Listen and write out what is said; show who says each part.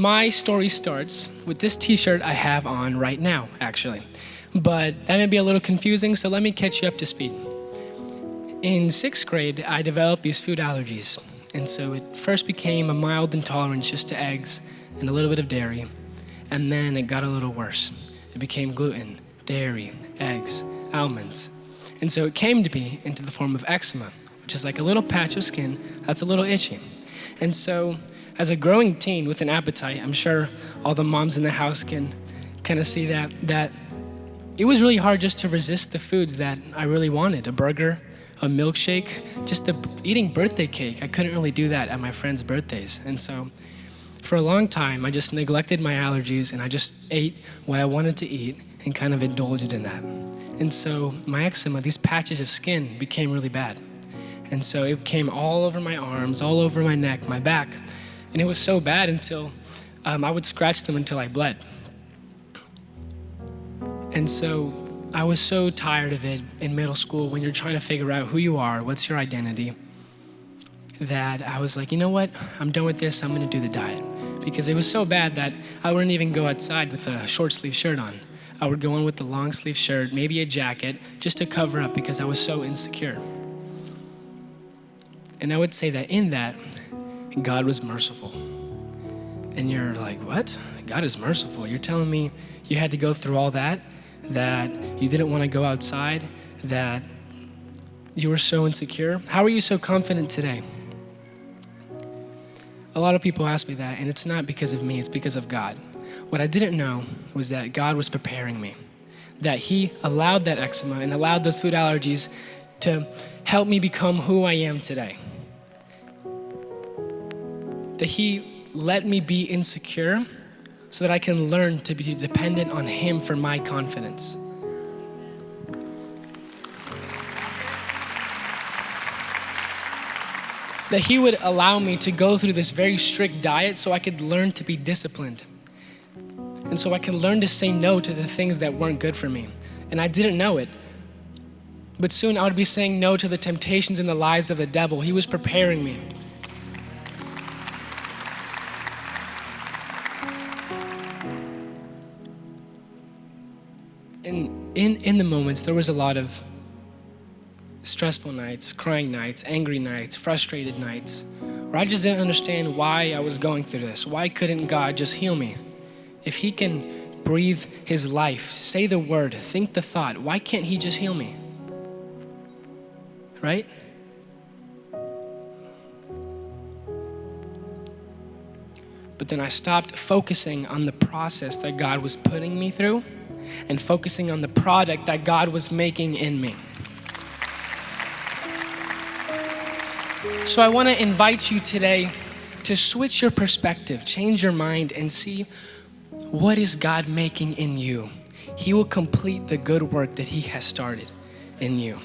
Speaker 1: My story starts with this t-shirt I have on right now, actually. But that may be a little confusing, so let me catch you up to speed. In 6th grade, I developed these food allergies. And so it first became a mild intolerance just to eggs and a little bit of dairy. And then it got a little worse. It became gluten, dairy, eggs, almonds. And so it came to be into the form of eczema, which is like a little patch of skin that's a little itchy. And so as a growing teen with an appetite, I'm sure all the moms in the house can kind of see that it was really hard just to resist the foods that I really wanted. A burger, a milkshake, just eating birthday cake. I couldn't really do that at my friends' birthdays. And so for a long time, I just neglected my allergies and I just ate what I wanted to eat and kind of indulged in that. And so my eczema, these patches of skin became really bad. And so it came all over my arms, all over my neck, my back. And it was so bad until I would scratch them until I bled. And so I was so tired of it in middle school when you're trying to figure out who you are, what's your identity, that I was like, you know what? I'm done with this. I'm going to do the diet. Because it was so bad that I wouldn't even go outside with a short sleeve shirt on. I would go in with the long sleeve shirt, maybe a jacket, just to cover up because I was so insecure. And I would say that in that, God was merciful. And you're like, what? God is merciful. You're telling me you had to go through all that you didn't want to go outside, that you were so insecure? How are you so confident today? A lot of people ask me that, and it's not because of me, it's because of God. What I didn't know was that God was preparing me, that He allowed that eczema and allowed those food allergies to help me become who I am today. That He let me be insecure so that I can learn to be dependent on Him for my confidence. That He would allow me to go through this very strict diet so I could learn to be disciplined. And so I could learn to say no to the things that weren't good for me. And I didn't know it. But soon I would be saying no to the temptations and the lies of the devil. He was preparing me. And in the moments, there was a lot of stressful nights, crying nights, angry nights, frustrated nights, where I just didn't understand why I was going through this. Why couldn't God just heal me? If He can breathe His life, say the word, think the thought, why can't He just heal me? Right? But then I stopped focusing on the process that God was putting me through and focusing on the product that God was making in me. So I want to invite you today to switch your perspective, change your mind, and see what is God making in you. He will complete the good work that He has started in you.